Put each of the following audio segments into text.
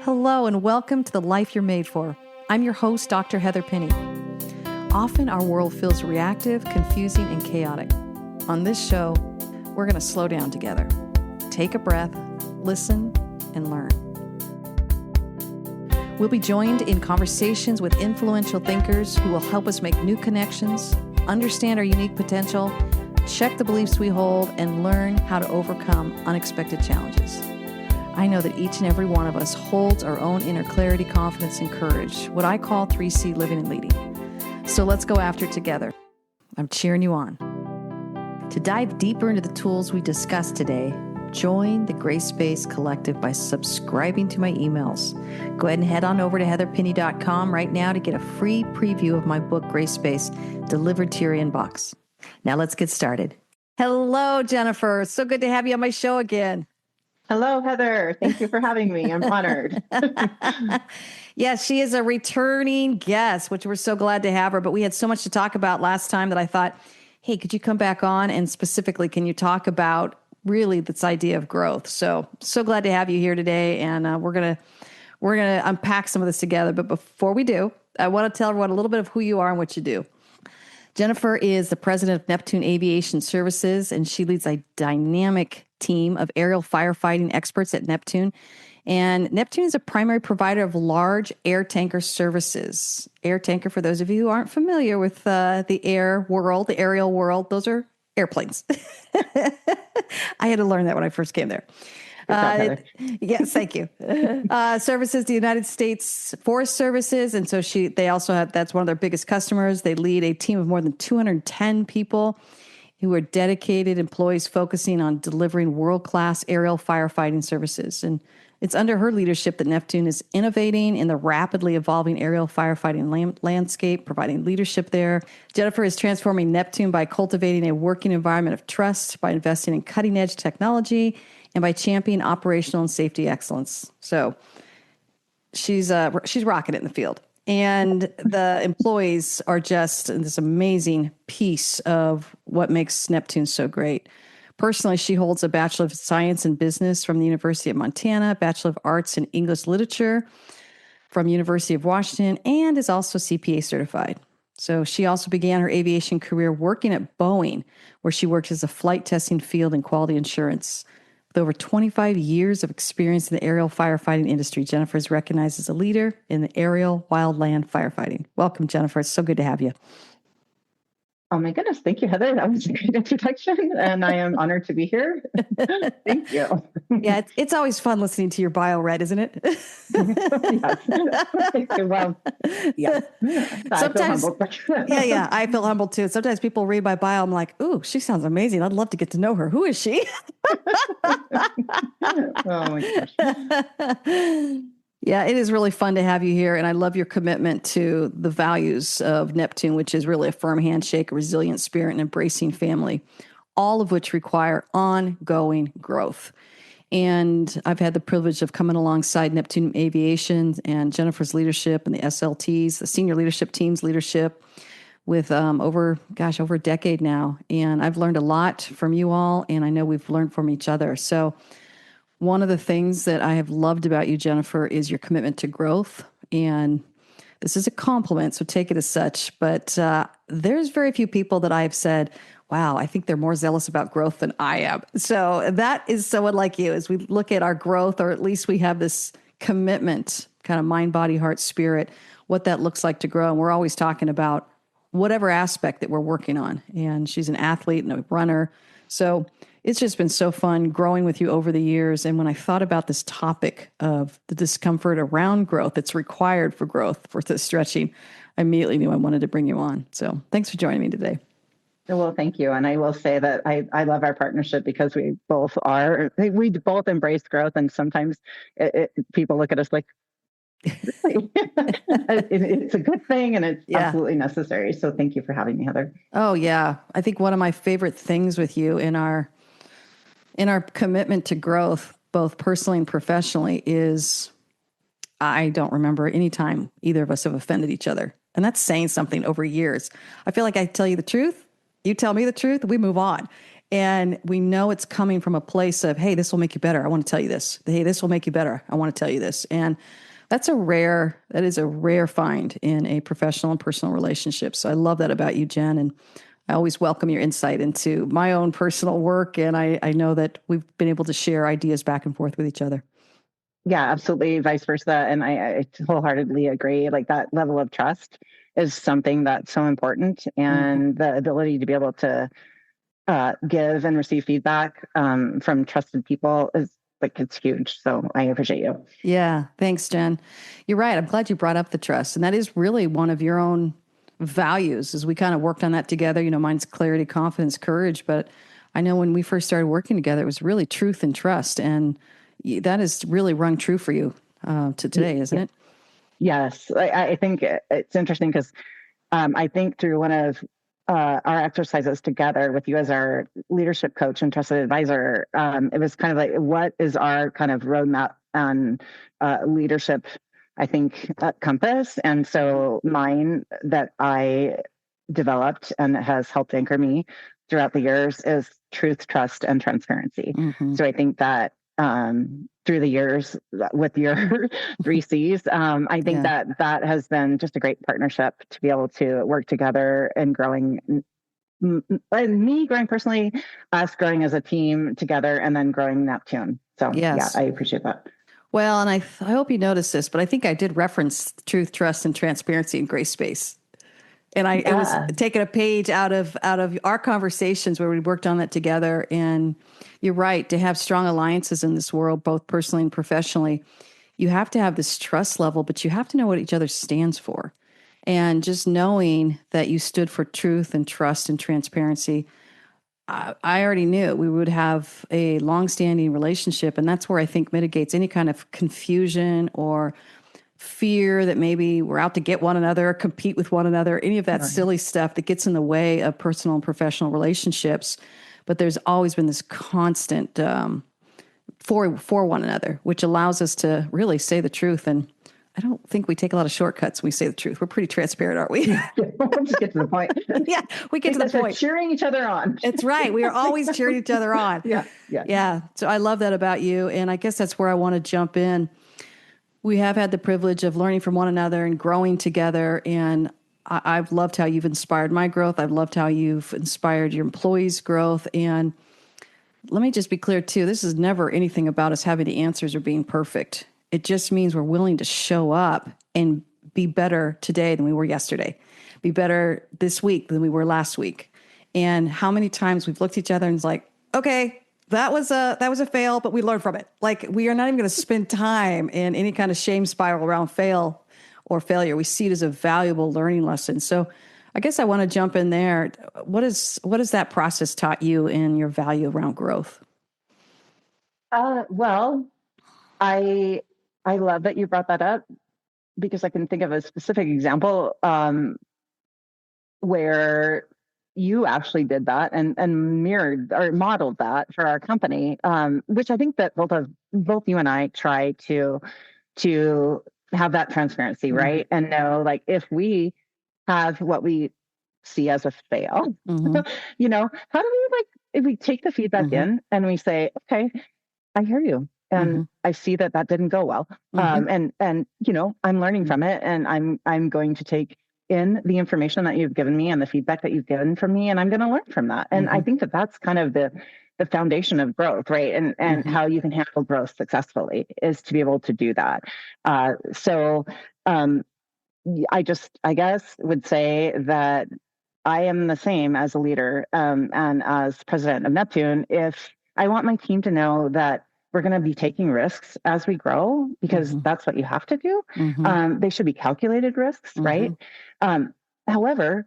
Hello and welcome to The Life You're Made For. I'm your host, Dr. Heather Pinney. Often our world feels reactive, confusing, and chaotic. On this show, we're going to slow down together. Take a breath, listen, and learn. We'll be joined in conversations with influential thinkers who will help us make new connections, understand our unique potential, check the beliefs we hold, and learn how to overcome unexpected challenges. I know that each and every one of us holds our own inner clarity, confidence, and courage, what I call 3C living and leading. So let's go after it together. I'm cheering you on. To dive deeper into the tools we discussed today, join the Grace Space Collective by subscribing to my emails. Go ahead and head on over to heatherpinney.com right now to get a free preview of my book, Grace Space, delivered to your inbox. Now let's get started. Hello, Jennifer. So good to have you on my show again. Hello, Heather. Thank you for having me. I'm honored. Yes, she is a returning guest, which we're so glad to have her. But we had so much to talk about last time that I thought, hey, could you come back on? And specifically, can you talk about really this idea of growth? So glad to have you here today. And we're gonna unpack some of this together. But before we do, I want to tell everyone a little bit of who you are and what you do. Jennifer is the president of Neptune Aviation Services, and she leads a dynamic team of aerial firefighting experts at Neptune. And Neptune is a primary provider of large air tanker services. Air tanker, for those of you who aren't familiar with the air world, the aerial world, those are airplanes. I had to learn that when I first came there. Yes, thank you. Services the United States Forest Services. And so they also have, that's one of their biggest customers. They lead a team of more than 210 people who are dedicated employees focusing on delivering world-class aerial firefighting services. And it's under her leadership that Neptune is innovating in the rapidly evolving aerial firefighting landscape, providing leadership there. Jennifer is transforming Neptune by cultivating a working environment of trust, by investing in cutting-edge technology, and by championing operational and safety excellence. So she's rocking it in the field. And the employees are just this amazing piece of what makes Neptune so great. Personally, she holds a Bachelor of Science in Business from the University of Montana, Bachelor of Arts in English Literature from University of Washington, and is also CPA certified. So she also began her aviation career working at Boeing, where she worked as a flight testing field and quality assurance. With over 25 years of experience in the aerial firefighting industry, Jennifer is recognized as a leader in the aerial wildland firefighting. Welcome, Jennifer. It's so good to have you. Oh my goodness. Thank you, Heather. That was a great introduction. And I am honored to be here. Thank you. Yeah, it's always fun listening to your bio read, isn't it? Yes. Well, yeah. Sometimes, I feel humbled too. Sometimes people read my bio. I'm like, ooh, she sounds amazing. I'd love to get to know her. Who is she? Oh my gosh. Yeah, it is really fun to have you here. And I love your commitment to the values of Neptune, which is really a firm handshake, a resilient spirit, and embracing family, all of which require ongoing growth. And I've had the privilege of coming alongside Neptune Aviation and Jennifer's leadership and the SLTs, the senior leadership team's leadership with over a decade now. And I've learned a lot from you all, and I know we've learned from each other. So one of the things that I have loved about you, Jennifer, is your commitment to growth. And this is a compliment, so take it as such. But there's very few people that I have said, wow, I think they're more zealous about growth than I am. So that is someone like you. As we look at our growth, or at least we have this commitment, kind of mind, body, heart, spirit, what that looks like to grow. And we're always talking about whatever aspect that we're working on. And she's an athlete and a runner. So it's just been so fun growing with you over the years. And when I thought about this topic of the discomfort around growth that's required for growth, for the stretching, I immediately knew I wanted to bring you on. So thanks for joining me today. Well, thank you. And I will say that I love our partnership because we both embrace growth. And sometimes people look at us like, it's a good thing and it's absolutely necessary. So thank you for having me, Heather. Oh, yeah. I think one of my favorite things with you in our commitment to growth, both personally and professionally, is I don't remember any time either of us have offended each other. And that's saying something over years. I feel like I tell you the truth, you tell me the truth, we move on. And we know it's coming from a place of, hey, this will make you better. I want to tell you this. Hey, this will make you better. I want to tell you this. And that is a rare find in a professional and personal relationship. So I love that about you, Jen. And I always welcome your insight into my own personal work. And I know that we've been able to share ideas back and forth with each other. Yeah, absolutely. Vice versa. And I wholeheartedly agree. Like that level of trust is something that's so important. And the ability to be able to give and receive feedback from trusted people is like, it's huge. So I appreciate you. Yeah. Thanks, Jen. You're right. I'm glad you brought up the trust. And that is really one of your own values as we kind of worked on that together. You know, mine's clarity, confidence, courage. But I know when we first started working together, it was really truth and trust. And that has really rung true for you to today, isn't it? Yes. I think it's interesting because I think through one of our exercises together with you as our leadership coach and trusted advisor, it was kind of like, what is our kind of roadmap on leadership, I think, compass? And so mine that I developed and has helped anchor me throughout the years is truth, trust, and transparency. So I think that through the years with your three C's, I think that has been just a great partnership to be able to work together and growing, me growing personally, us growing as a team together, and then growing Neptune. So yeah, I appreciate that. Well, and I hope you noticed this, but I think I did reference truth, trust, and transparency in Grace Space. And it was taking a page out of our conversations where we worked on that together. And you're right, to have strong alliances in this world, both personally and professionally, you have to have this trust level, but you have to know what each other stands for. And just knowing that you stood for truth and trust and transparency, I already knew we would have a longstanding relationship. And that's where I think mitigates any kind of confusion or fear that maybe we're out to get one another, compete with one another, any of that silly stuff that gets in the way of personal and professional relationships. But there's always been this constant for one another, which allows us to really say the truth. And I don't think we take a lot of shortcuts when we say the truth. We're pretty transparent, aren't we? Just get to the point. Yeah, we get to the point. Cheering each other on. That's right. We are always cheering each other on. Yeah. So I love that about you. And I guess that's where I want to jump in. We have had the privilege of learning from one another and growing together. And I've loved how you've inspired my growth. I've loved how you've inspired your employees' growth. And let me just be clear, too. This is never anything about us having the answers or being perfect. It just means we're willing to show up and be better today than we were yesterday, be better this week than we were last week. And how many times we've looked at each other and it's like, okay, that was a fail, but we learned from it. Like, we are not even going to spend time in any kind of shame spiral around fail or failure. We see it as a valuable learning lesson. So I guess I want to jump in there. What has that process taught you in your value around growth? Well, I love that you brought that up because I can think of a specific example where you actually did that and mirrored or modeled that for our company, which I think that both you and I try to have that transparency, right? And know, like, if we have what we see as a fail, you know, how do we, like, if we take the feedback in and we say, okay, I hear you. And I see that didn't go well. And, you know, I'm learning from it, and I'm going to take in the information that you've given me and the feedback that you've given from me, and I'm going to learn from that. And I think that that's kind of the foundation of growth, right? And how you can handle growth successfully is to be able to do that. So I guess would say that I am the same as a leader and as president of Neptune. If I want my team to know that we're going to be taking risks as we grow, because that's what you have to do. They should be calculated risks, right? However,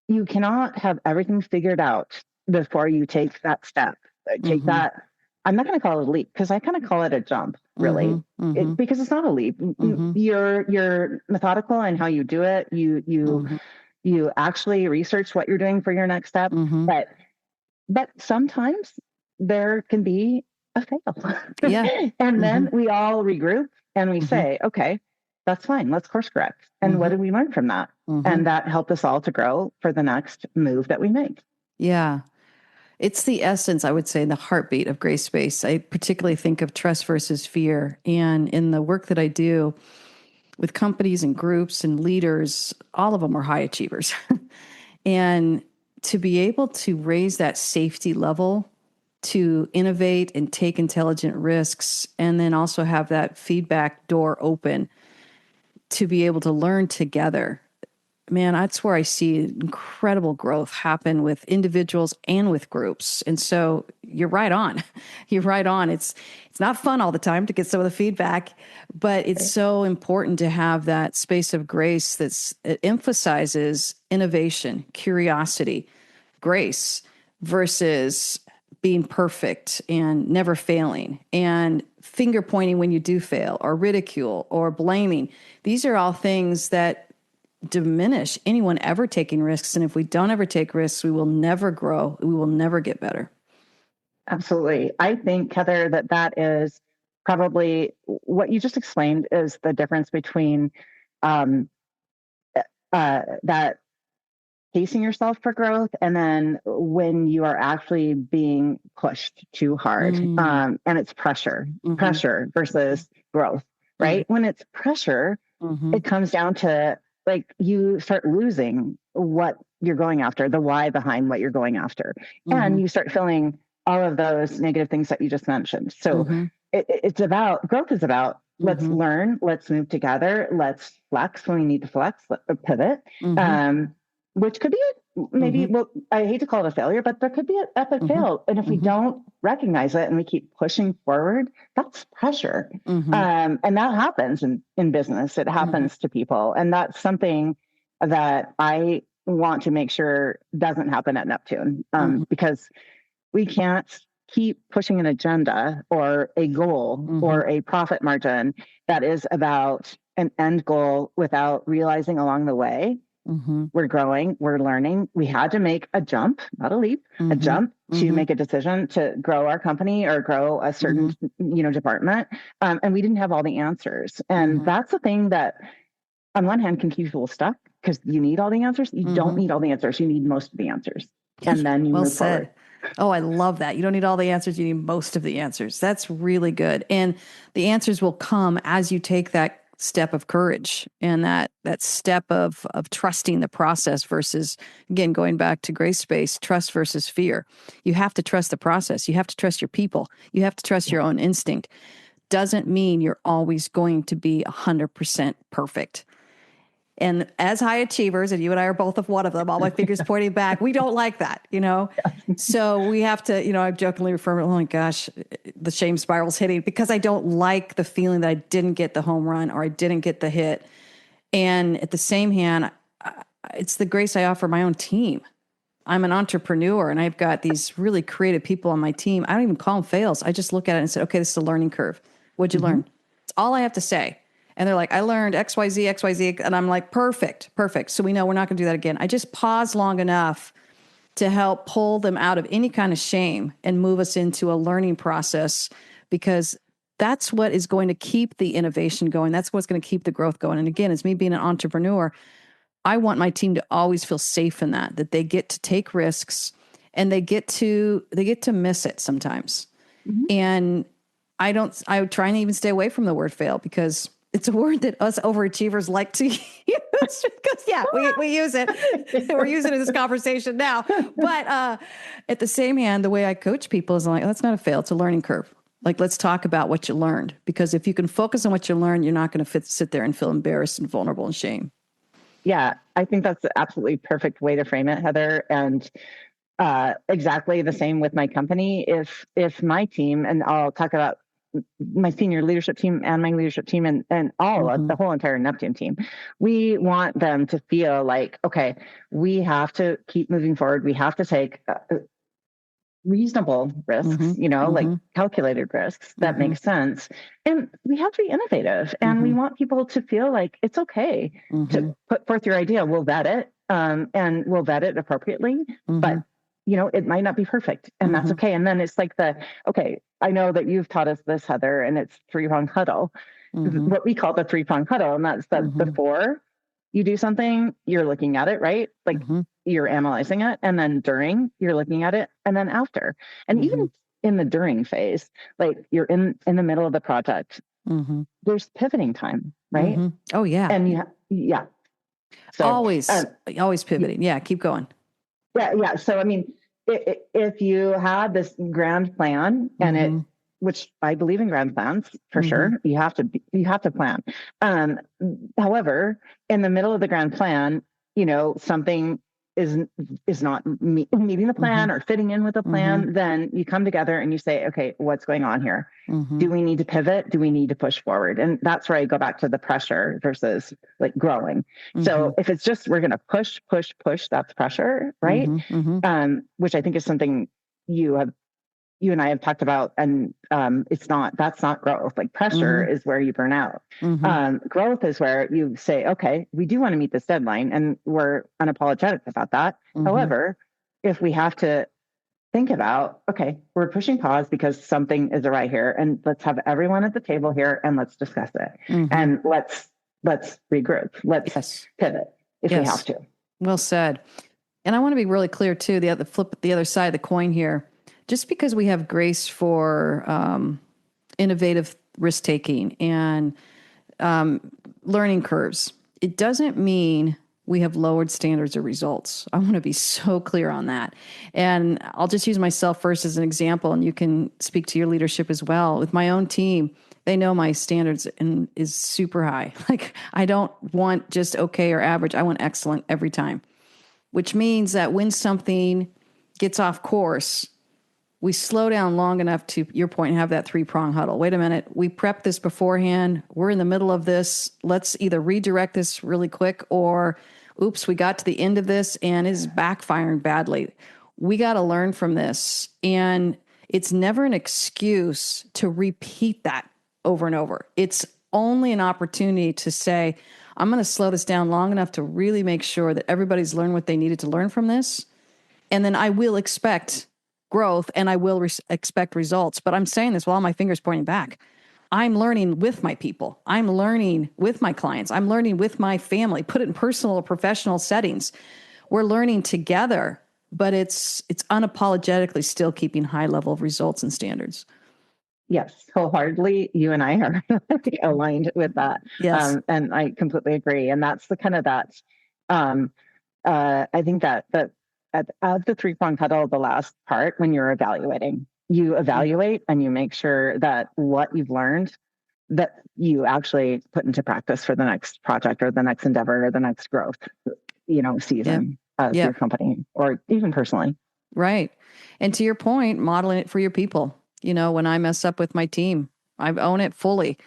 you cannot have everything figured out before you take that step. Take that. I'm not going to call it a leap, because I kind of call it a jump, really, because it's not a leap. You're methodical in how you do it. You actually research what you're doing for your next step, but sometimes there can be a fail. And then we all regroup and we say, okay, that's fine. Let's course correct. And what did we learn from that? And that helped us all to grow for the next move that we make. Yeah. It's the essence, I would say, the heartbeat of gray space. I particularly think of trust versus fear. And in the work that I do with companies and groups and leaders, all of them are high achievers. And to be able to raise that safety level to innovate and take intelligent risks, and then also have that feedback door open to be able to learn together. Man, that's where I see incredible growth happen with individuals and with groups. And so you're right on. You're right on. It's not fun all the time to get some of the feedback, but it's so important to have that space of grace it emphasizes innovation, curiosity, grace versus being perfect and never failing and finger pointing when you do fail, or ridicule or blaming. These are all things that diminish anyone ever taking risks. And if we don't ever take risks, we will never grow. We will never get better. Absolutely. I think, Heather, that is probably what you just explained is the difference between that pacing yourself for growth and then when you are actually being pushed too hard. And it's pressure versus growth, right? When it's pressure, it comes down to like you start losing what you're going after, the why behind what you're going after. And you start feeling all of those negative things that you just mentioned. So it's about growth is about let's learn, let's move together, let's flex when we need to flex, pivot. Which could be maybe, well, I hate to call it a failure, but there could be an epic fail. And if we don't recognize it and we keep pushing forward, that's pressure. And that happens in business. It happens to people. And that's something that I want to make sure doesn't happen at Neptune, because we can't keep pushing an agenda or a goal or a profit margin that is about an end goal without realizing along the way we're growing, we're learning. We had to make a jump, not a leap, a jump to make a decision to grow our company or grow a certain, department. And we didn't have all the answers. And that's the thing that on one hand can keep people stuck because you need all the answers. You don't need all the answers. You need most of the answers. And then you move forward. Oh, I love that. You don't need all the answers. You need most of the answers. That's really good. And the answers will come as you take that step of courage and that step of trusting the process versus, again, going back to gray space, trust versus fear. You have to trust the process. You have to trust your people. You have to trust your own instinct. Doesn't mean you're always going to be 100% perfect. And as high achievers, and you and I are both of one of them, all my fingers pointing back, we don't like that, So we have to, I jokingly refer to, oh my gosh, the shame spiral's hitting because I don't like the feeling that I didn't get the home run or I didn't get the hit. And at the same hand, it's the grace I offer my own team. I'm an entrepreneur and I've got these really creative people on my team. I don't even call them fails. I just look at it and say, okay, this is a learning curve. What'd you learn? It's all I have to say. And they're like, I learned X, Y, Z. And I'm like, perfect. So we know we're not going to do that again. I just pause long enough to help pull them out of any kind of shame and move us into a learning process, because that's what is going to keep the innovation going. That's what's going to keep the growth going. And again, as me being an entrepreneur, I want my team to always feel safe in that they get to take risks and they get to miss it sometimes. And I try and even stay away from the word fail because it's a word that us overachievers like to use because we use it. We're using it in this conversation now. But at the same hand, the way I coach people is I'm like, that's not a fail. It's a learning curve. Like, let's talk about what you learned, because if you can focus on what you learned, you're not going to sit there and feel embarrassed and vulnerable and shame. Yeah, I think that's the absolutely perfect way to frame it, Heather. And exactly the same with my company. If my team, and I'll talk about my senior leadership team and my leadership team and all of the whole entire Neptune team, we want them to feel like, okay, we have to keep moving forward. We have to take reasonable risks, like calculated risks that make sense. And we have to be innovative and we want people to feel like it's okay to put forth your idea. We'll vet it and we'll vet it appropriately, but it might not be perfect and that's okay. And then it's like I know that you've taught us this, Heather, and it's 3-prong huddle, what we call the 3-prong huddle. And that's that before you do something, you're looking at it, right? Like you're analyzing it, and then during you're looking at it, and then after. And Mm-hmm. even in the during phase, like you're in the middle of the project, Mm-hmm. there's pivoting time, right? Mm-hmm. Oh yeah. And yeah. So Always pivoting. Yeah. Keep going. yeah. So I mean, if you had this grand plan, and Mm-hmm. which I believe in grand plans for Mm-hmm. sure, you have to plan. Um, However, in the middle of the grand plan, something is not meeting the Mm-hmm. plan or fitting in with the Mm-hmm. plan, then you come together and you say, okay, what's going on here? Mm-hmm. Do we need to pivot? Do we need to push forward? And that's where I go back to the pressure versus like growing. Mm-hmm. So if it's just we're going to push, that's pressure, right? Mm-hmm. Mm-hmm. Which I think is something you and I have talked about, and that's not growth. Like pressure Mm-hmm. is where you burn out. Mm-hmm. Growth is where you say, okay, we do want to meet this deadline, and we're unapologetic about that. Mm-hmm. However, if we have to think about, okay, we're pushing pause because something is awry here, and let's have everyone at the table here and let's discuss it, Mm-hmm. and let's regroup, let's pivot if we have to. Well said. And I want to be really clear too. The other side of the coin here. Just because we have grace for innovative risk taking and learning curves, it doesn't mean we have lowered standards or results. I want to be so clear on that. And I'll just use myself first as an example, and you can speak to your leadership as well. With my own team, they know my standards is super high. Like I don't want just okay or average. I want excellent every time, which means that when something gets off course, we slow down long enough to your point and have that 3-prong huddle. Wait a minute. We prepped this beforehand. We're in the middle of this. Let's either redirect this really quick or, oops, we got to the end of this and it's backfiring badly. We got to learn from this. And it's never an excuse to repeat that over and over. It's only an opportunity to say, I'm going to slow this down long enough to really make sure that everybody's learned what they needed to learn from this. And then I will expect growth and I will expect results. But I'm saying this while my finger's pointing back. I'm learning with my people. I'm learning with my clients. I'm learning with my family. Put it in personal or professional settings. We're learning together, but it's unapologetically still keeping high level of results and standards. Yes, wholeheartedly. You and I are aligned with that. Yes. And I completely agree. And that's the kind of that, I think that at the 3-prong huddle, the last part, when you're evaluating, you evaluate and you make sure that what you've learned, that you actually put into practice for the next project or the next endeavor or the next growth, season as your company or even personally. Right. And to your point, modeling it for your people. When I mess up with my team, I own it fully,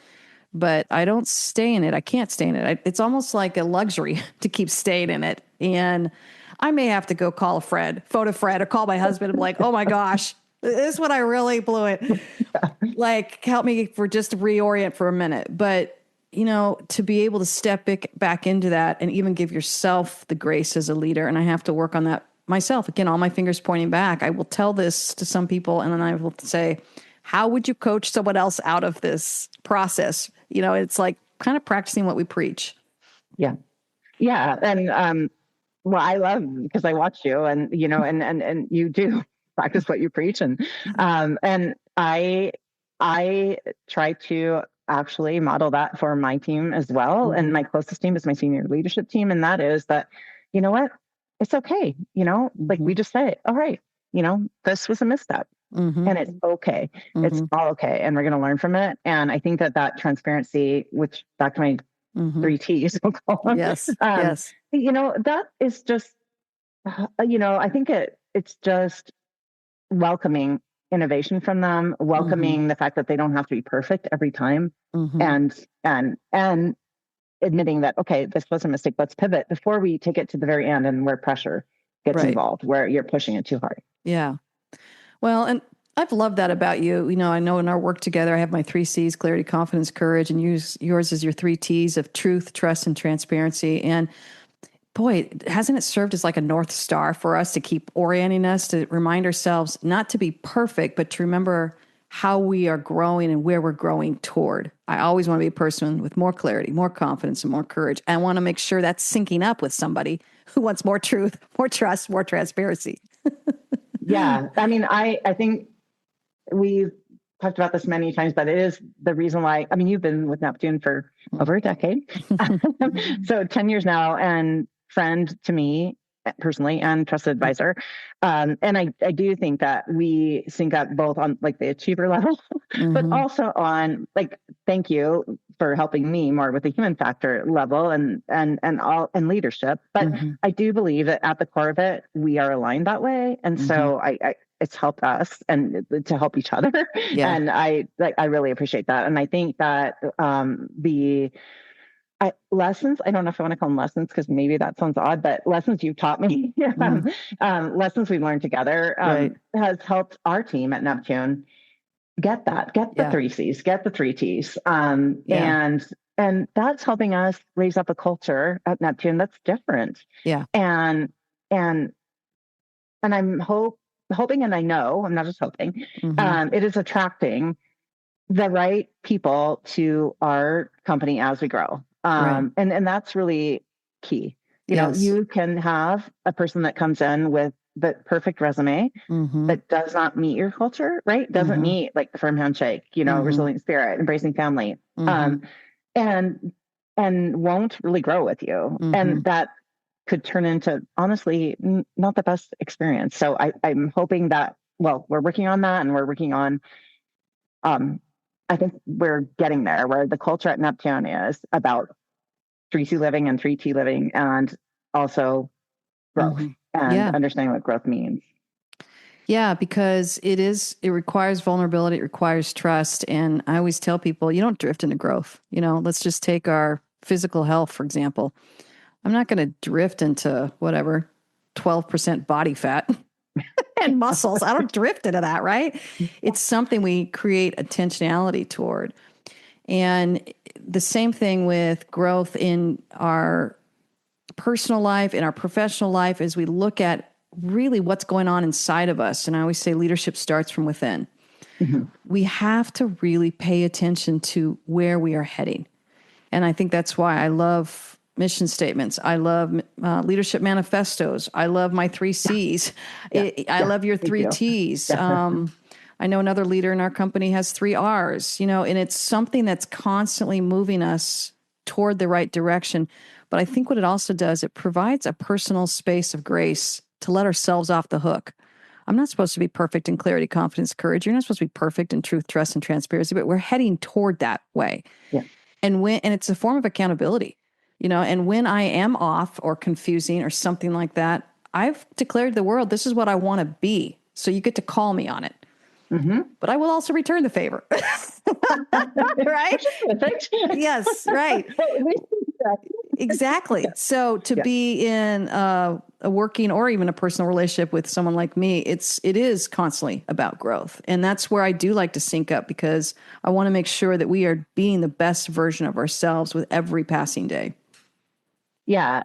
but I don't stay in it. I can't stay in it. It's almost like a luxury to keep staying in it. And I may have to go call a friend, phone a friend, or call my husband and be like, oh my gosh, this is when I really blew it. Like, help me just to reorient for a minute. But, to be able to step back into that and even give yourself the grace as a leader. And I have to work on that myself. Again, all my fingers pointing back. I will tell this to some people and then I will say, how would you coach someone else out of this process? It's like kind of practicing what we preach. Yeah. Yeah. And, well, I love because I watch you and, and you do practice what you preach. And I try to actually model that for my team as well. Mm-hmm. And my closest team is my senior leadership team. And that is that, you know what? It's okay. Like we just say, all right, this was a misstep. Mm-hmm. And it's okay. Mm-hmm. It's all okay. And we're going to learn from it. And I think that transparency, which back to my 3 T's, we'll call them. Yes. Yes. That is just, I think it's just welcoming innovation from them, welcoming the fact that they don't have to be perfect every time, and admitting that, okay, this was a mistake. Let's pivot before we take it to the very end and where pressure gets involved, where you're pushing it too hard. Yeah. Well, and I've loved that about you. I know in our work together, I have my 3 C's, clarity, confidence, courage, and yours is your 3 T's of truth, trust, and transparency. And boy, hasn't it served as like a North Star for us to keep orienting us, to remind ourselves not to be perfect, but to remember how we are growing and where we're growing toward. I always want to be a person with more clarity, more confidence, and more courage. I want to make sure that's syncing up with somebody who wants more truth, more trust, more transparency. Yeah. I mean, I think we've talked about this many times, but it is the reason why, I mean, you've been with Neptune for over a decade. So 10 years now, and friend to me personally and trusted advisor. And I do think that we sync up both on like the achiever level, but also on like, thank you for helping me more with the human factor level and leadership. But I do believe that at the core of it, we are aligned that way. And so I it's helped us and to help each other. Yeah. And I really appreciate that. And I think that lessons, I don't know if I want to call them lessons because maybe that sounds odd, but lessons you've taught me, lessons we've learned together has helped our team at Neptune get the three C's, get the three T's. And that's helping us raise up a culture at Neptune that's different. Yeah. And I'm hoping, and I know, I'm not just hoping, it is attracting the right people to our company as we grow. And that's really key. You know, you can have a person that comes in with the perfect resume that does not meet your culture, right? Doesn't meet like the firm handshake, you know, resilient spirit, embracing family, and won't really grow with you. And that could turn into, honestly, not the best experience. So I'm hoping that, well, we're working on that, and we're working on, I think we're getting there, where the culture at Neptune is about 3C living and 3T living, and also growth and understanding what growth means. Yeah, because it requires vulnerability, it requires trust. And I always tell people, you don't drift into growth. You know, let's just take our physical health, for example. I'm not going to drift into whatever, 12% body fat and muscles. I don't drift into that, right? It's something we create intentionality toward. And the same thing with growth in our personal life, in our professional life, as we look at really what's going on inside of us. And I always say leadership starts from within. We have to really pay attention to where we are heading. And I think that's why I love mission statements. I love leadership manifestos. I love my 3 C's. I love your 3 T's. I know another leader in our company has 3 R's, you know, and it's something that's constantly moving us toward the right direction. But I think what it also does, it provides a personal space of grace to let ourselves off the hook. I'm not supposed to be perfect in clarity, confidence, courage. You're not supposed to be perfect in truth, trust, and transparency, but we're heading toward that way. And it's a form of accountability, you know, and when I am off or confusing or something like that, I've declared to the world, this is what I want to be. So you get to call me on it. But I will also return the favor. Right? Yes, right. Exactly. So to be in a working or even a personal relationship with someone like me, it is constantly about growth. And that's where I do like to sync up, because I want to make sure that we are being the best version of ourselves with every passing day. Yes.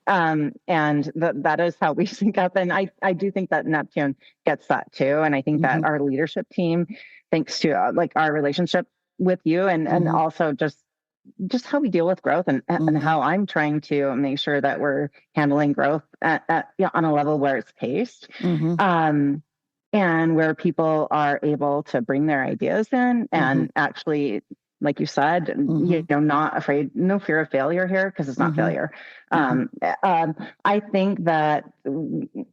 And that is how we sync up. And I do think that Neptune gets that too. And I think that our leadership team, thanks to like our relationship with you and also just how we deal with growth and how I'm trying to make sure that we're handling growth on a level where it's paced, and where people are able to bring their ideas in and actually, like you said, you know, not afraid, no fear of failure here, because it's not failure. I think that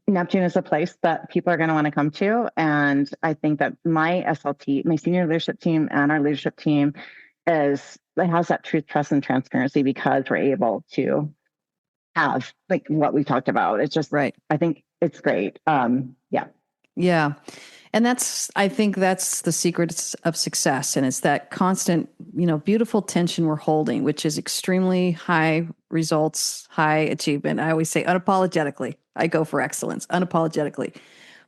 Neptune is a place that people are going to want to come to. And I think that my SLT, my senior leadership team, and our leadership team it has that truth, trust, and transparency, because we're able to have like what we talked about. It's just, I think it's great. Yeah. And I think that's the secret of success. And it's that constant, you know, beautiful tension we're holding, which is extremely high results, high achievement. I always say unapologetically, I go for excellence, unapologetically.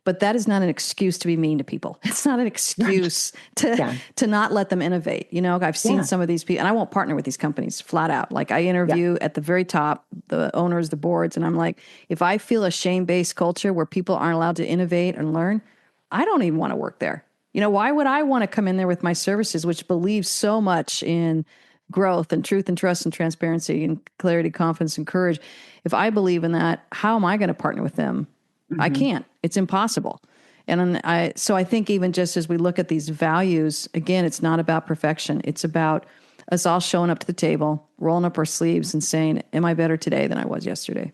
But that is not an excuse to be mean to people. It's not an excuse to not let them innovate. You know, I've seen some of these people, and I won't partner with these companies flat out. Like I interview at the very top, the owners, the boards, and I'm like, if I feel a shame-based culture where people aren't allowed to innovate and learn, I don't even want to work there. Why would I want to come in there with my services, which believes so much in growth and truth and trust and transparency and clarity, confidence and courage? If I believe in that, how am I going to partner with them? I can't. It's impossible. So I think even just as we look at these values, again, it's not about perfection. It's about us all showing up to the table, rolling up our sleeves and saying, am I better today than I was yesterday?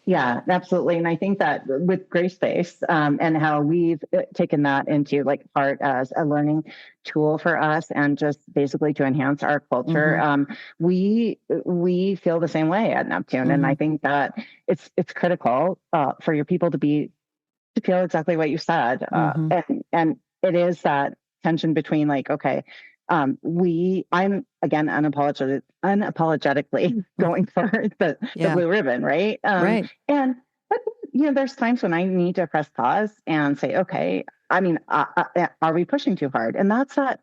Yeah, absolutely. And I think that with Grayspace and how we've taken that into like part as a learning tool for us and just basically to enhance our culture, we feel the same way at Neptune. And I think that it's critical for your people to feel exactly what you said. And it is that tension between like, okay, I'm again unapologetically going for the blue ribbon, right? Right. And but there's times when I need to press pause and say, okay, I mean, are we pushing too hard? And that's that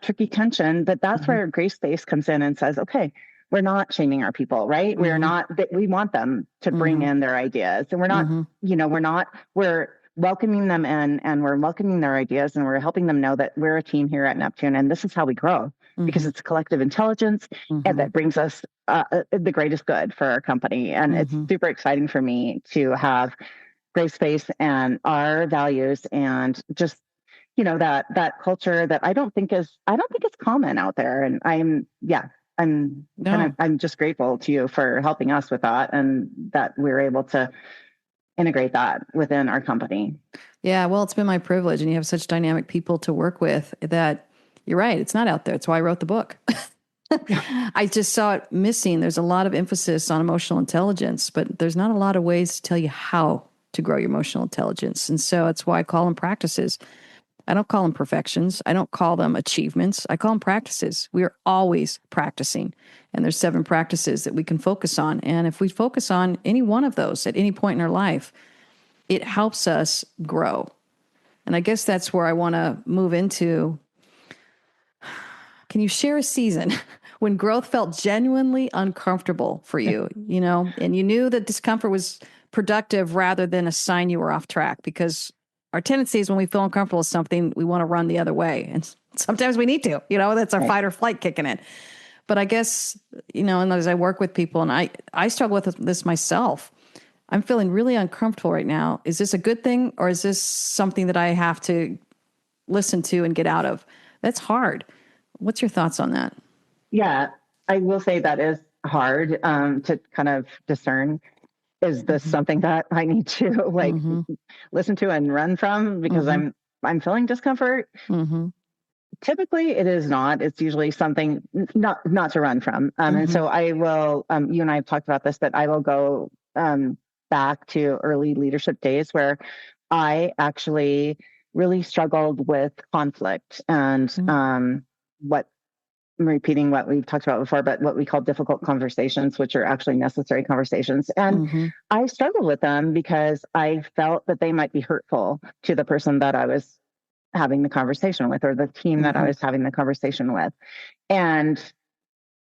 tricky tension. But that's where Grayspace comes in and says, okay, we're not shaming our people, right? We're not. We want them to bring in their ideas, and we're not. We're welcoming them in, and we're welcoming their ideas, and we're helping them know that we're a team here at Neptune, and this is how we grow because it's collective intelligence, and that brings us the greatest good for our company. And it's super exciting for me to have Grayspace and our values, and just that culture that I don't think it's common out there. And I'm just grateful to you for helping us with that, and that we're able to integrate that within our company. Yeah, well, it's been my privilege, and you have such dynamic people to work with that you're right. It's not out there. It's why I wrote the book. I just saw it missing. There's a lot of emphasis on emotional intelligence, but there's not a lot of ways to tell you how to grow your emotional intelligence. And so that's why I call them practices. I don't call them perfections. I don't call them achievements. I call them practices. We are always practicing. And there's 7 practices that we can focus on. And if we focus on any one of those at any point in our life, it helps us grow. And I guess that's where I want to move into. Can you share a season when growth felt genuinely uncomfortable for you, and you knew that discomfort was productive rather than a sign you were off track? Because our tendency is when we feel uncomfortable with something, we want to run the other way. And sometimes we need to, that's our fight or flight kicking in. But I guess, and as I work with people, and I struggle with this myself, I'm feeling really uncomfortable right now. Is this a good thing, or is this something that I have to listen to and get out of? That's hard. What's your thoughts on that? Yeah, I will say that is hard to kind of discern. Is this something that I need to listen to and run from because I'm feeling discomfort? Typically, it is not. It's usually something not to run from. And so I will. You and I have talked about this, but I will go back to early leadership days where I actually really struggled with conflict and what I'm repeating what we've talked about before, but what we call difficult conversations, which are actually necessary conversations. And I struggled with them because I felt that they might be hurtful to the person that I was having the conversation with, or the team that I was having the conversation with. And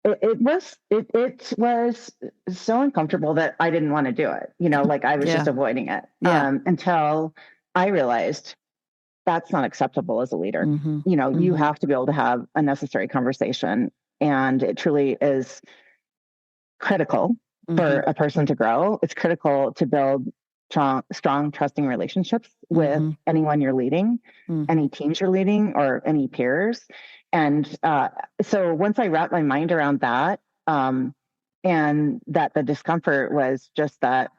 it was so uncomfortable that I didn't want to do it. I was just avoiding it until I realized that's not acceptable as a leader. You have to be able to have a necessary conversation, and it truly is critical for a person to grow. It's critical to build strong, trusting relationships with anyone you're leading, any teams you're leading, or any peers. And so once I wrapped my mind around that, and that the discomfort was just that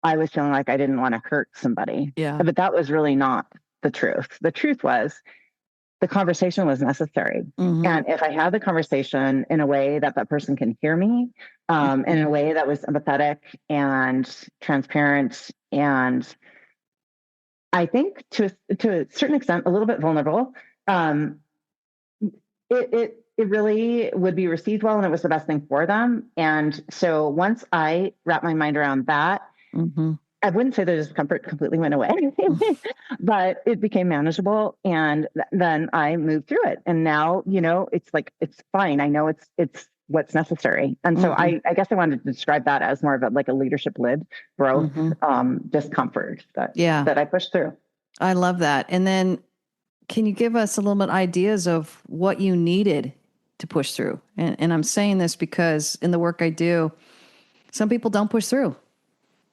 I was feeling like I didn't want to hurt somebody. Yeah. But that was really not the truth. The truth was the conversation was necessary. And if I had the conversation in a way that that person can hear me, in a way that was empathetic and transparent, and I think to a certain extent, a little bit vulnerable, it really would be received well, and it was the best thing for them. And so once I wrapped my mind around that, I wouldn't say the discomfort completely went away, but it became manageable. And then I moved through it. And now, it's fine. I know it's what's necessary. And so I guess I wanted to describe that as more of a leadership led growth, discomfort that I pushed through. I love that. And then can you give us a little bit ideas of what you needed to push through? And I'm saying this because in the work I do, some people don't push through.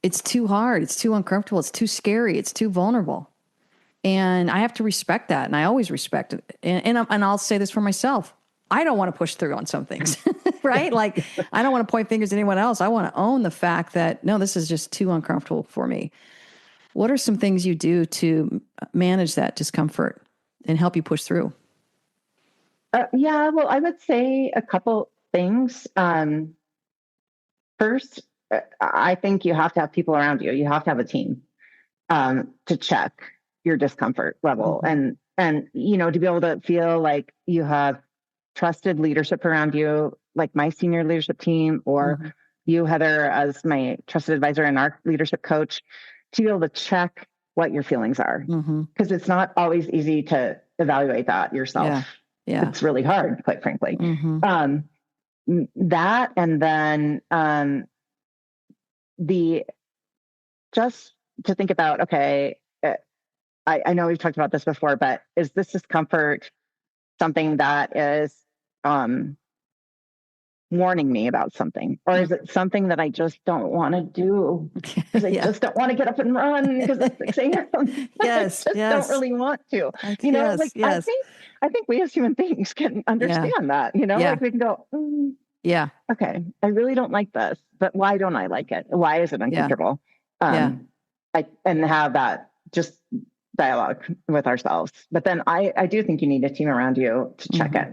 It's too hard. It's too uncomfortable. It's too scary. It's too vulnerable. And I have to respect that. And I always respect it. And I'll say this for myself. I don't want to push through on some things, right? Like, I don't want to point fingers at anyone else. I want to own the fact that, no, this is just too uncomfortable for me. What are some things you do to manage that discomfort and help you push through? Yeah, well, I would say a couple things. First, I think you have to have people around you. You have to have a team to check your discomfort level, and to be able to feel like you have trusted leadership around you, like my senior leadership team, or you, Heather, as my trusted advisor and our leadership coach, to be able to check what your feelings are, because it's not always easy to evaluate that yourself. Yeah. It's really hard, quite frankly. That, and then just to think about, okay, I know we've talked about this before, but is this discomfort something that is warning me about something, or is it something that I just don't want to do because I just don't want to get up and run because it's 6 a.m. Yes, I just don't really want to. I think we as human beings can understand that. Like we can go, okay, I really don't like this, but why don't I like it? Why is it uncomfortable? And have that just dialogue with ourselves. But then I do think you need a team around you to check it.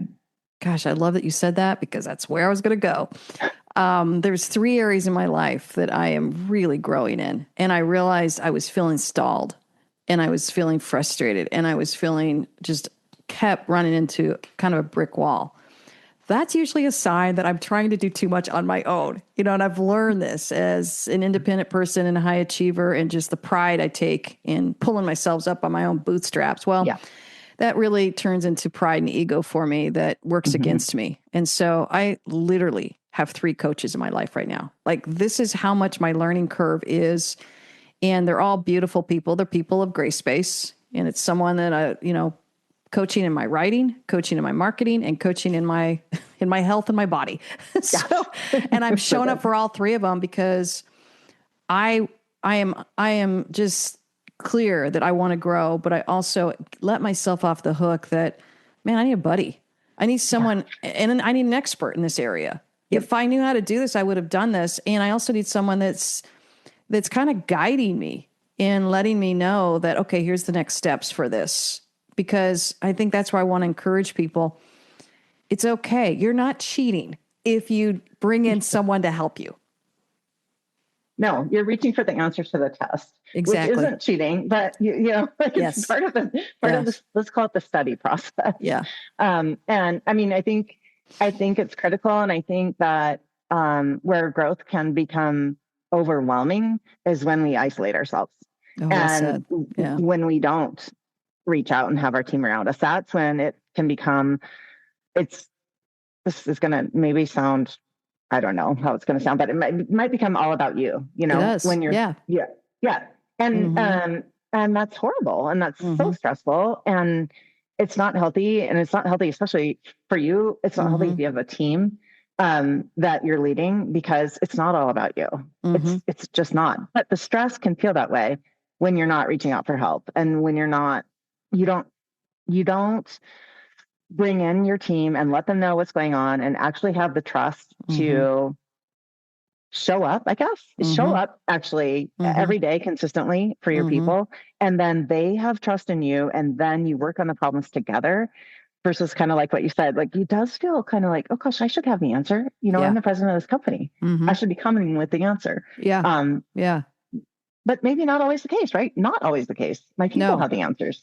Gosh, I love that you said that, because that's where I was going to go. There's 3 areas in my life that I am really growing in. And I realized I was feeling stalled, and I was feeling frustrated, and I was feeling just kept running into kind of a brick wall. That's usually a sign that I'm trying to do too much on my own. And I've learned this as an independent person and a high achiever, and just the pride I take in pulling myself up on my own bootstraps. Well, that really turns into pride and ego for me that works against me. And so I literally have 3 coaches in my life right now. Like, this is how much my learning curve is. And they're all beautiful people. They're people of gray space. And it's someone that coaching in my writing, coaching in my marketing, and coaching in my health and my body. And I'm showing up for all 3 of them because I am just clear that I want to grow, but I also let myself off the hook that, man, I need a buddy. I need someone, and I need an expert in this area. If I knew how to do this, I would have done this. And I also need someone that's kind of guiding me and letting me know that, okay, here's the next steps for this. Because I think that's where I want to encourage people. It's okay. You're not cheating if you bring in someone to help you. No, you're reaching for the answers to the test, which isn't cheating, but it's part of this. Let's call it the study process. Yeah. And I mean, I think it's critical, and I think that where growth can become overwhelming is when we isolate ourselves, and when we don't reach out and have our team around us. That's when it can become. This is going to maybe sound. I don't know how it's going to sound, but it might become all about you, when you're, and that's horrible. And that's so stressful, and it's not healthy, and it's not healthy, especially for you. It's not healthy if you have a team, that you're leading, because it's not all about you. It's just not, but the stress can feel that way when you're not reaching out for help. And when you don't bring in your team and let them know what's going on, and actually have the trust to show up, show up actually every day consistently for your people. And then they have trust in you, and then you work on the problems together, versus kind of like what you said, like, it does feel kind of like, oh gosh, I should have the answer. I'm the president of this company. I should be coming with the answer. But maybe not always the case, right? Not always the case. My people have the answers.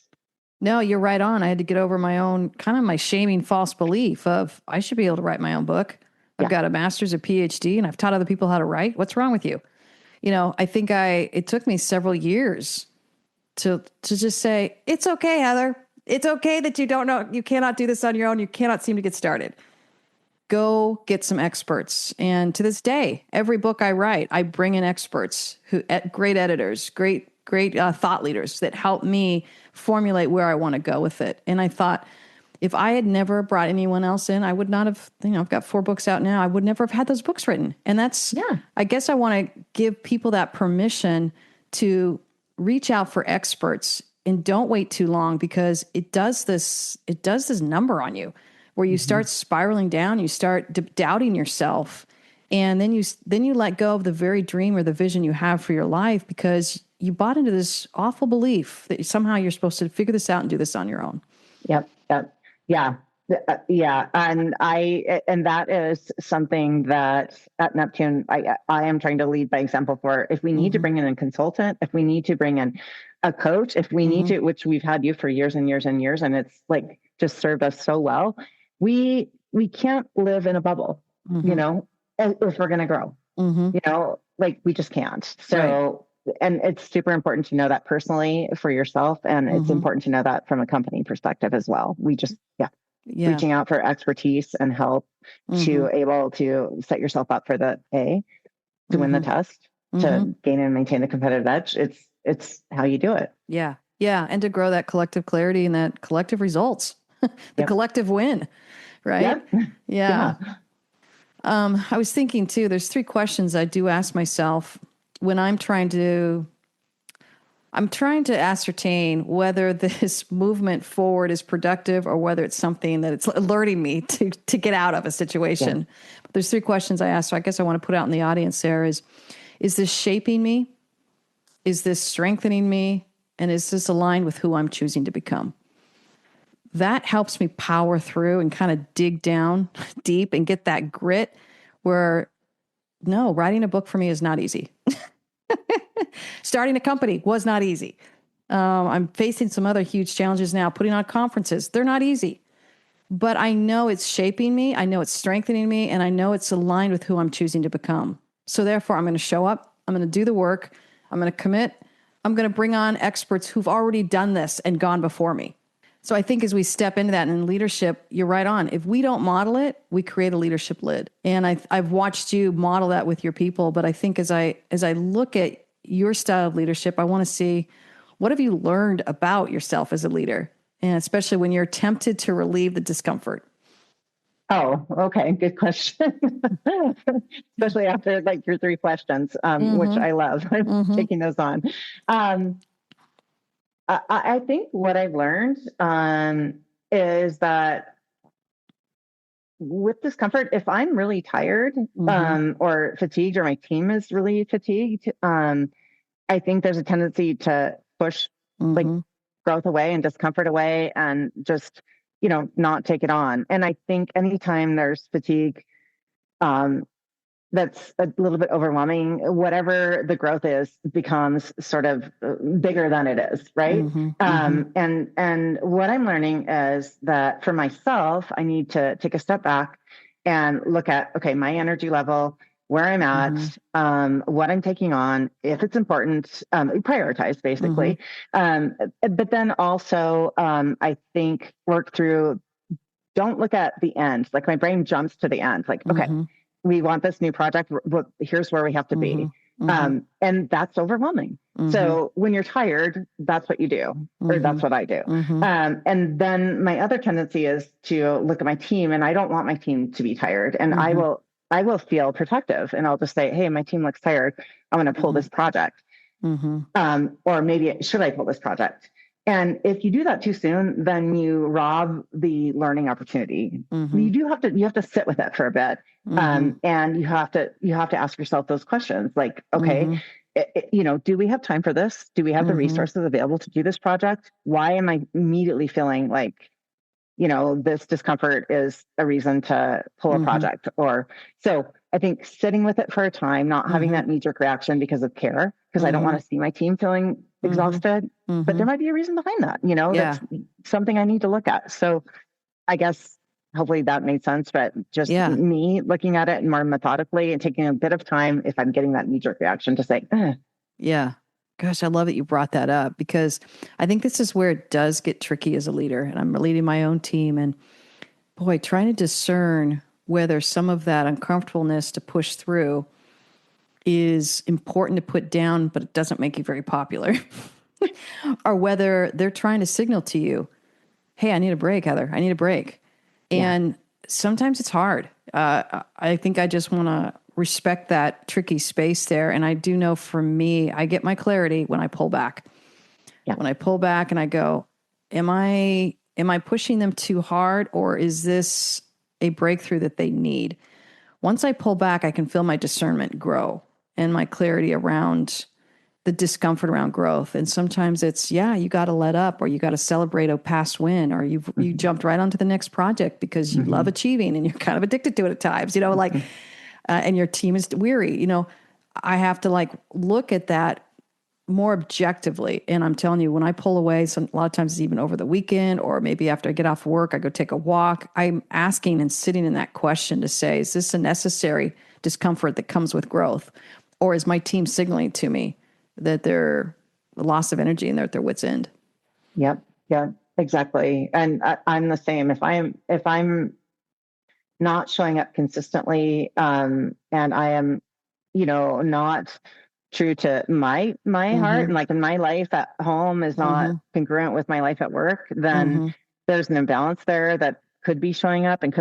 No, you're right on. I had to get over my own kind of my shaming false belief of I should be able to write my own book. I've got a master's, a PhD, and I've taught other people how to write. What's wrong with you? I think it took me several years to just say, it's okay, Heather. It's okay that you don't know, you cannot do this on your own. You cannot seem to get started. Go get some experts. And to this day, every book I write, I bring in experts great editors, great great thought leaders that helped me formulate where I want to go with it. And I thought, if I had never brought anyone else in, I would not have, I've got 4 books out now. I would never have had those books written. And that's, I guess I want to give people that permission to reach out for experts and don't wait too long, because it does this number on you where you start spiraling down, you start doubting yourself. And then you let go of the very dream or the vision you have for your life, because you bought into this awful belief that somehow you're supposed to figure this out and do this on your own. Yep. Yeah. Yeah. And that is something that at Neptune, I am trying to lead by example for. If we need to bring in a consultant, if we need to bring in a coach, if we need to, which we've had you for years and years and years, and it's like just served us so well, we can't live in a bubble, you know, if we're going to grow, you know, like we just can't. So, and it's super important to know that personally for yourself. And it's important to know that from a company perspective as well. We just, reaching out for expertise and help to able to set yourself up for to win the test, to gain and maintain the competitive edge. It's how you do it. Yeah. Yeah. And to grow that collective clarity and that collective results, the collective win. Right. Yeah. I was thinking too, there's 3 questions I do ask myself when I'm trying to ascertain whether this movement forward is productive or whether it's something that it's alerting me to get out of a situation. Yeah. But there's 3 questions I ask. So I guess I want to put out in the audience there is this shaping me? Is this strengthening me? And is this aligned with who I'm choosing to become? That helps me power through and kind of dig down deep and get that grit where, no, writing a book for me is not easy. Starting a company was not easy. I'm facing some other huge challenges now, putting on conferences. They're not easy. But I know it's shaping me. I know it's strengthening me. And I know it's aligned with who I'm choosing to become. So therefore, I'm going to show up. I'm going to do the work. I'm going to commit. I'm going to bring on experts who've already done this and gone before me. So I think as we step into that in leadership, you're right on. If we don't model it, we create a leadership lid. And I've watched you model that with your people. But I think as I look at your style of leadership, I want to see, what have you learned about yourself as a leader? And especially when you're tempted to relieve the discomfort. Oh, okay. Good question. Especially after like your 3 questions, which I love. I'm taking those on. I think what I've learned is that with discomfort, if I'm really tired or fatigued, or my team is really fatigued, I think there's a tendency to push like growth away and discomfort away and just, not take it on. And I think anytime there's fatigue, that's a little bit overwhelming. Whatever the growth is becomes sort of bigger than it is, right? And what I'm learning is that for myself, I need to take a step back and look at, okay, my energy level, where I'm at, what I'm taking on, if it's important, prioritize basically. But then also, I think work through, don't look at the end. Like my brain jumps to the end, like, okay, we want this new project. Here's where we have to be. And that's overwhelming. So when you're tired, that's what you do, or that's what I do. And then my other tendency is to look at my team, and I don't want my team to be tired. And I will feel protective, and I'll just say, hey, my team looks tired. I'm going to pull this project. Or maybe should I pull this project? And if you do that too soon, then you rob the learning opportunity. You have to sit with it for a bit. And you have to ask yourself those questions like, okay, do we have time for this? Do we have the resources available to do this project? Why am I immediately feeling like, this discomfort is a reason to pull a project? Or so I think sitting with it for a time, not having that knee-jerk reaction because of care, because I don't want to see my team feeling exhausted, but there might be a reason behind that, that's something I need to look at. So I guess hopefully that made sense, but just me looking at it more methodically and taking a bit of time if I'm getting that knee-jerk reaction to say, yeah. Gosh, I love that you brought that up, because I think this is where it does get tricky as a leader. And I'm leading my own team, and boy, trying to discern whether some of that uncomfortableness to push through is important to put down, but it doesn't make you very popular, or whether they're trying to signal to you, hey, I need a break, Heather. I need a break. And sometimes it's hard. I think I just want to respect that tricky space there. And I do know for me, I get my clarity when I pull back. Yeah. When I pull back and I go, am I pushing them too hard, or is this a breakthrough that they need? Once I pull back, I can feel my discernment grow and my clarity around the discomfort around growth. And sometimes it's, you got to let up, or you got to celebrate a past win, or you jumped right onto the next project because you love achieving and you're kind of addicted to it at times, and your team is weary. I have to look at that more objectively. And I'm telling you, when I pull away, a lot of times it's even over the weekend, or maybe after I get off work, I go take a walk. I'm asking and sitting in that question to say, is this a necessary discomfort that comes with growth? Or is my team signaling to me that they're a loss of energy and they're at their wit's end? Yep. Yeah, exactly. And I'm the same. If I'm not showing up consistently, and I am, not true to my heart, and in my life at home is not congruent with my life at work, then there's an imbalance there that could be showing up and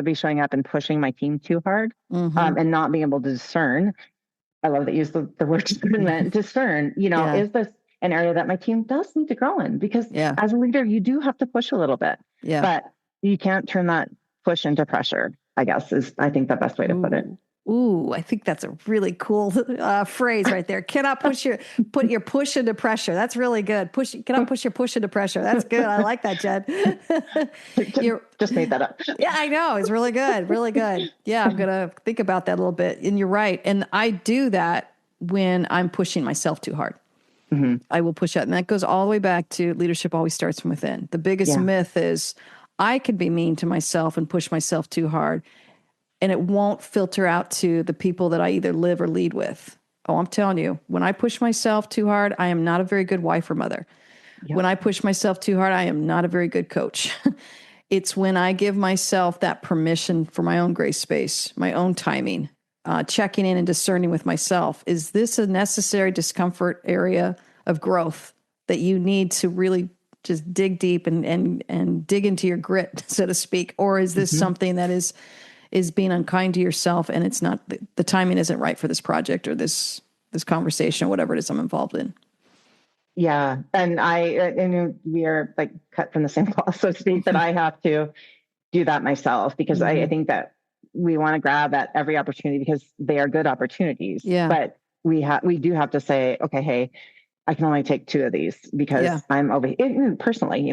pushing my team too hard, and not being able to discern. I love that you use the word discernment. Discern, is this an area that my team does need to grow in? Because as a leader, you do have to push a little bit, but you can't turn that push into pressure, I guess, is I think the best way to put it. Ooh, I think that's a really cool phrase right there. Cannot put your push into pressure. That's really good. Cannot push your push into pressure. That's good. I like that, Jen. Just made that up. Yeah, I know. It's really good. Really good. Yeah, I'm going to think about that a little bit. And you're right. And I do that when I'm pushing myself too hard. I will push out. And that goes all the way back to leadership always starts from within. The biggest myth is I can be mean to myself and push myself too hard, and it won't filter out to the people that I either live or lead with. Oh, I'm telling you, when I push myself too hard, I am not a very good wife or mother. Yep. When I push myself too hard, I am not a very good coach. It's when I give myself that permission for my own grace space, my own timing, checking in and discerning with myself. Is this a necessary discomfort area of growth that you need to really just dig deep and dig into your grit, so to speak? Or is this something that is being unkind to yourself, and it's not, the timing isn't right for this project or this conversation or whatever it is I'm involved in? Yeah. And we are cut from the same cloth, so to speak, that I have to do that myself, because I think that we want to grab at every opportunity because they are good opportunities. Yeah. But we do have to say, okay, hey, I can only take 2 of these because I'm over here personally,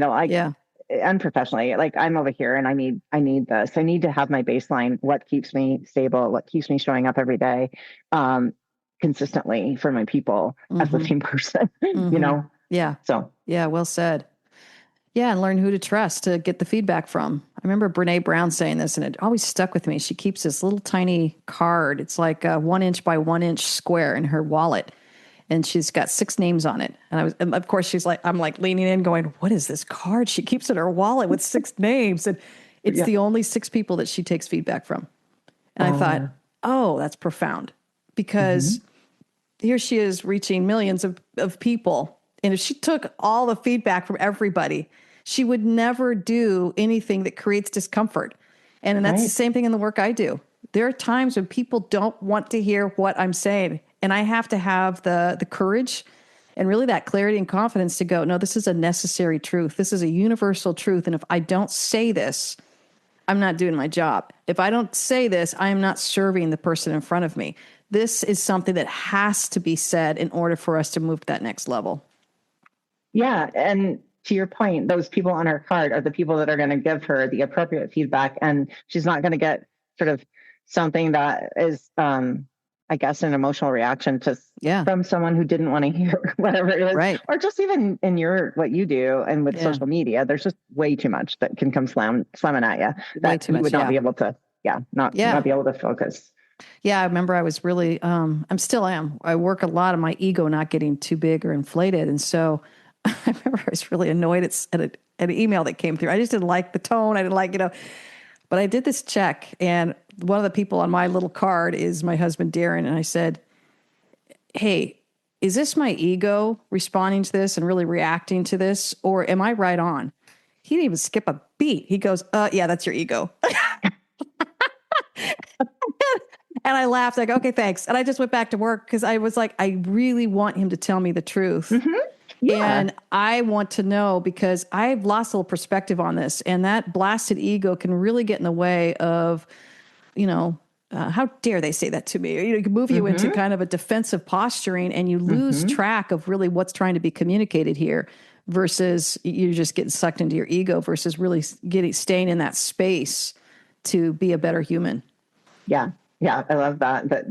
unprofessionally, I'm over here and I need this. I need to have my baseline, what keeps me stable, what keeps me showing up every day, consistently for my people as the same person, Yeah. So, well said. Yeah. And learn who to trust to get the feedback from. I remember Brene Brown saying this, and it always stuck with me. She keeps this little tiny card. It's like a 1 inch by 1 inch square in her wallet. And she's got 6 names on it. And of course, I'm leaning in going, what is this card? She keeps in her wallet with 6 names. And it's the only 6 people that she takes feedback from. And I thought, oh, that's profound, because here she is reaching millions of people. And if she took all the feedback from everybody, she would never do anything that creates discomfort. And that's the same thing in the work I do. There are times when people don't want to hear what I'm saying. And I have to have the courage and really that clarity and confidence to go, no, this is a necessary truth. This is a universal truth. And if I don't say this, I'm not doing my job. If I don't say this, I am not serving the person in front of me. This is something that has to be said in order for us to move to that next level. Yeah. And to your point, those people on her card are the people that are going to give her the appropriate feedback. And she's not going to get sort of something that is, I guess, an emotional reaction to from someone who didn't want to hear whatever it is, or just even in what you do and with social media, there's just way too much that can come slamming at you that you would not be able to, not be able to focus. Yeah, I remember I was really, still am. I work a lot on my ego not getting too big or inflated, and so I remember I was really annoyed at an email that came through. I just didn't like the tone. I didn't like, but I did this check, and one of the people on my little card is my husband, Darren. And I said, hey, is this my ego responding to this and really reacting to this? Or am I right on? He didn't even skip a beat. He goes, yeah, that's your ego. And I laughed like, okay, thanks. And I just went back to work because I was like, I really want him to tell me the truth. Mm-hmm. Yeah. And I want to know because I've lost a little perspective on this. And that blasted ego can really get in the way of, how dare they say that to me? It can move you into kind of a defensive posturing and you lose track of really what's trying to be communicated here versus you're just getting sucked into your ego versus really staying in that space to be a better human. Yeah. Yeah. I love that. That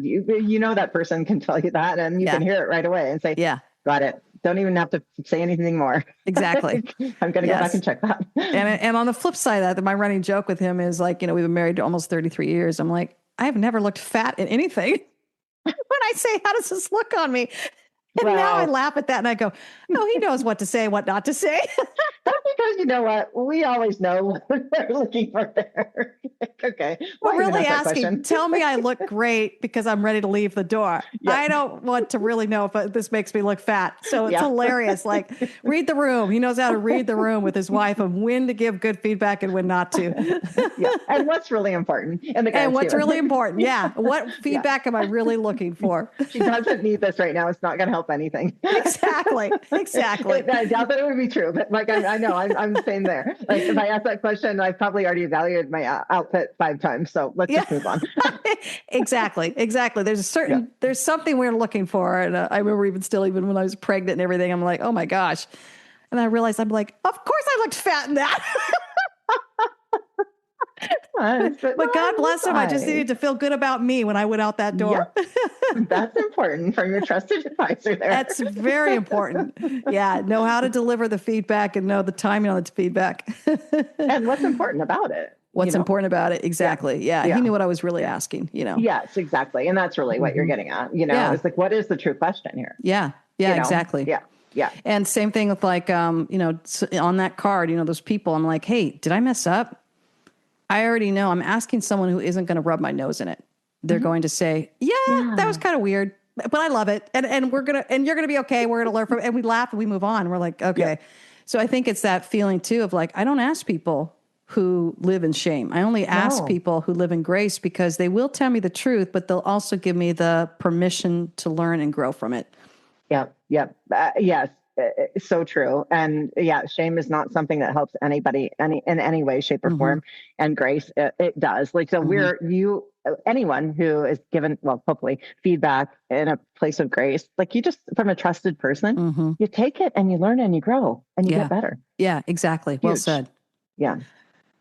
that person can tell you that and you can hear it right away and say, yeah, got it. Don't even have to say anything more. Exactly. I'm going to go back and check that. And on the flip side of that, my running joke with him is like, we've been married almost 33 years. I'm like, I've never looked fat in anything. When I say, how does this look on me? And now I laugh at that and I go, oh, he knows what to say, what not to say. That's because you know what? We always know what we're looking for there. Okay. Well, really asking, tell me I look great because I'm ready to leave the door. Yep. I don't want to really know if this makes me look fat. So it's hilarious. Like, read the room. He knows how to read the room with his wife of when to give good feedback and when not to. And what's really important. And what's really important. Yeah. What feedback am I really looking for? She doesn't need this right now. It's not going to help anything. Exactly. I doubt that it would be true, but like I know I'm the same there. Like if I ask that question, I've probably already evaluated my outfit 5 times. So let's just move on. Exactly. There's something we're looking for. And I remember even when I was pregnant and everything, I'm like, oh my gosh. And I realized I'm like, of course I looked fat in that. But God bless him. I just needed to feel good about me when I went out that door. Yep. That's important from your trusted advisor there. That's very important. Yeah. Know how to deliver the feedback and know the timing on the feedback. And what's important about it. What's important about it. Exactly. Yeah. He knew what I was really asking, Yes, exactly. And that's really what you're getting at, it's like, what is the true question here? Yeah. Yeah, exactly. Yeah. Yeah. And same thing with like, on that card, those people, I'm like, hey, did I mess up? I already know I'm asking someone who isn't going to rub my nose in it. They're going to say, yeah, that was kind of weird, but I love it. And you're going to be okay. We're going to learn from it. And we laugh and we move on. We're like, okay. Yeah. So I think it's that feeling too of like, I don't ask people who live in shame. I only ask people who live in grace because they will tell me the truth, but they'll also give me the permission to learn and grow from it. Yep. Yep. Yes. So true. And shame is not something that helps anybody in any way, shape or form. And grace, it does. Like, so anyone who is given, well, hopefully feedback in a place of grace, like you just, from a trusted person, you take it and you learn and you grow and you get better. Yeah, exactly. Huge. Well said. Yeah.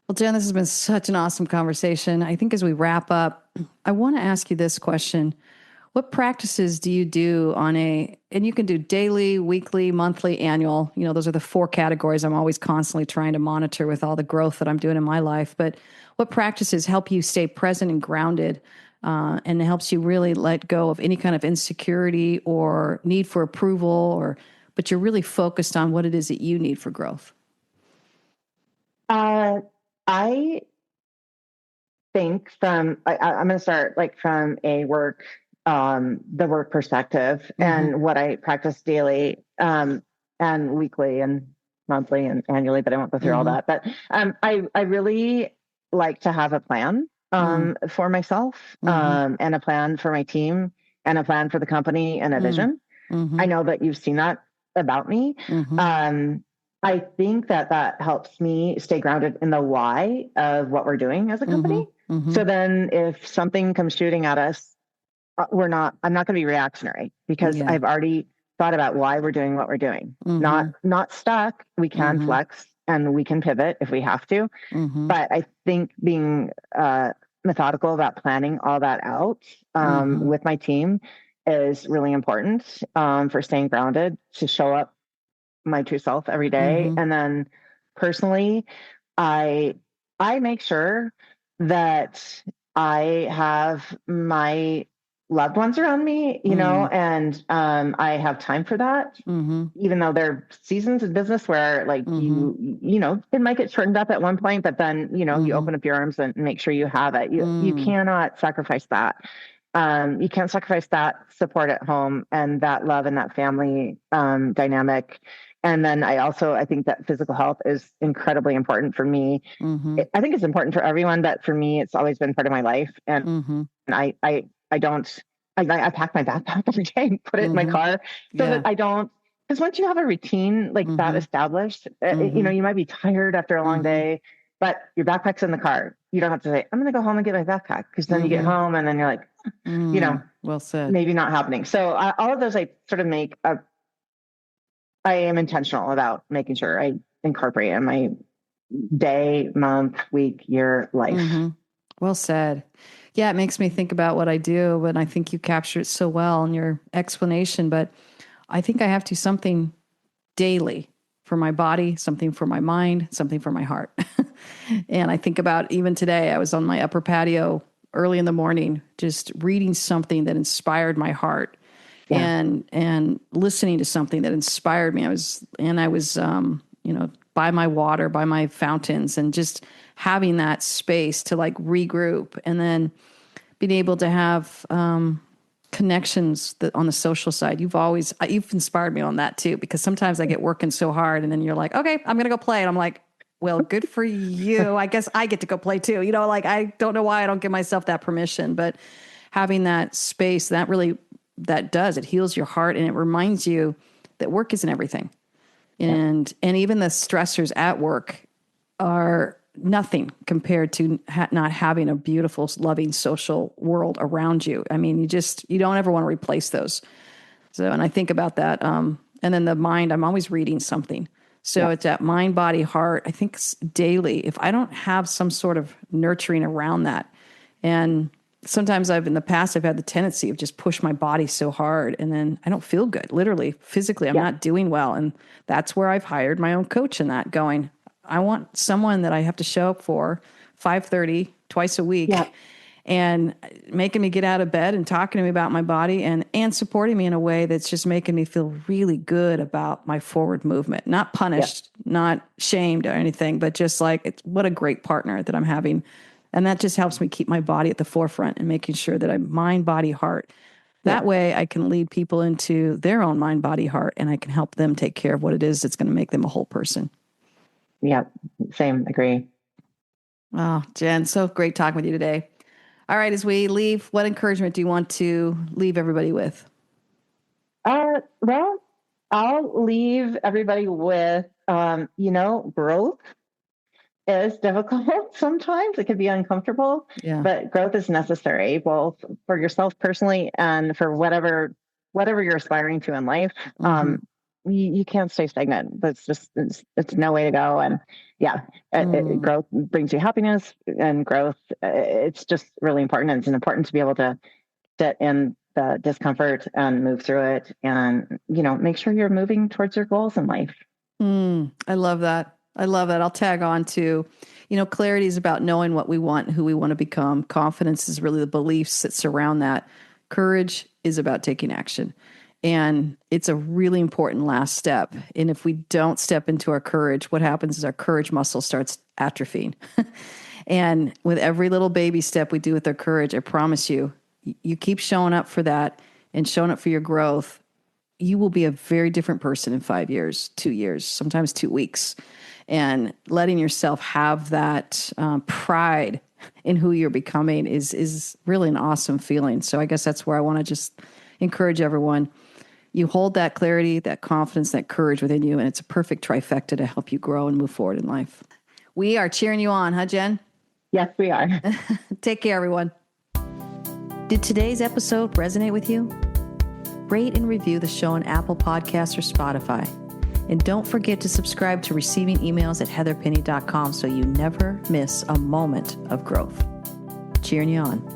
Well, Jen, this has been such an awesome conversation. I think as we wrap up, I want to ask you this question. What practices do you do and you can do daily, weekly, monthly, annual, those are the 4 categories I'm always constantly trying to monitor with all the growth that I'm doing in my life. But what practices help you stay present and grounded and helps you really let go of any kind of insecurity or need for approval but you're really focused on what it is that you need for growth? I think I'm going to start like from the work perspective and what I practice daily, and weekly and monthly and annually, but I won't go through all that. But, I really like to have a plan, for myself, and a plan for my team and a plan for the company and a vision. I know that you've seen that about me. I think that helps me stay grounded in the why of what we're doing as a company. So then if something comes shooting at us, I'm not going to be reactionary because I've already thought about why we're doing what we're doing. Not stuck. We can flex and we can pivot if we have to. But I think being methodical about planning all that out with my team is really important for staying grounded, to show up my true self every day. And then personally, I make sure that I have my loved ones around me, and I have time for that, even though there are seasons in business where like, it might get shortened up at one point, but then, you open up your arms and make sure you have it. You cannot sacrifice that. You can't sacrifice that support at home and that love and that family dynamic. And then I think that physical health is incredibly important for me. Mm-hmm. I think it's important for everyone, but for me, it's always been part of my life. And Mm-hmm. I don't, I pack my backpack every day and put it in my car so that I don't, because once you have a routine like that established, you might be tired after a long day, but your backpack's in the car. You don't have to say, I'm going to go home and get my backpack, because then you get home and then you're like, well said. Maybe not happening. So all of those I sort of I am intentional about making sure I incorporate in my day, month, week, year, life. Well said. Yeah, it makes me think about what I do, and I think you captured it so well in your explanation. But I think I have to do something daily for my body, something for my mind, something for my heart. And I think about even today, I was on my upper patio early in the morning, just reading something that inspired my heart. And listening to something that inspired me. I was by my water, by my fountains, and just having that space to like regroup, and then being able to have connections on the social side. You've inspired me on that too, because sometimes I get working so hard and then you're like, okay, I'm going to go play. And I'm like, well, good for you. I guess I get to go play too. I don't know why I don't give myself that permission, but having that space, it heals your heart, and it reminds you that work isn't everything. And even the stressors at work are nothing compared to not having a beautiful, loving social world around you. I mean, you don't ever want to replace those. So, and I think about that. And then the mind, I'm always reading something. So it's that mind, body, heart. I think daily, if I don't have some sort of nurturing around that, and sometimes in the past, I've had the tendency of just push my body so hard, and then I don't feel good. Literally, physically, I'm not doing well. And that's where I've hired my own coach in that, going, I want someone that I have to show up for 5:30 twice a week and making me get out of bed and talking to me about my body and supporting me in a way that's just making me feel really good about my forward movement, not punished, not shamed or anything, but just like, what a great partner that I'm having. And that just helps me keep my body at the forefront and making sure that I'm mind, body, heart. That way I can lead people into their own mind, body, heart, and I can help them take care of what it is that's going to make them a whole person. Yeah, same, agree. Oh, Jen, so great talking with you today. All right, as we leave, what encouragement do you want to leave everybody with? Well, I'll leave everybody with, growth is difficult sometimes. It can be uncomfortable, but growth is necessary, both for yourself personally and for whatever you're aspiring to in life. You can't stay stagnant. It's no way to go. And growth brings you happiness, and growth, it's just really important. And it's important to be able to sit in the discomfort and move through it, and, make sure you're moving towards your goals in life. I love that. I'll tag on to, clarity is about knowing what we want, who we want to become. Confidence is really the beliefs that surround that. Courage is about taking action. And it's a really important last step. And if we don't step into our courage, what happens is our courage muscle starts atrophying. And with every little baby step we do with our courage, I promise you, you keep showing up for that and showing up for your growth, you will be a very different person in 5 years, 2 years, sometimes 2 weeks. And letting yourself have that pride in who you're becoming is really an awesome feeling. So I guess that's where I want to just encourage everyone. You hold that clarity, that confidence, that courage within you, and it's a perfect trifecta to help you grow and move forward in life. We are cheering you on, huh, Jen? Yes, we are. Take care, everyone. Did today's episode resonate with you? Rate and review the show on Apple Podcasts or Spotify. And don't forget to subscribe to receiving emails at heatherpenny.com so you never miss a moment of growth. Cheering you on.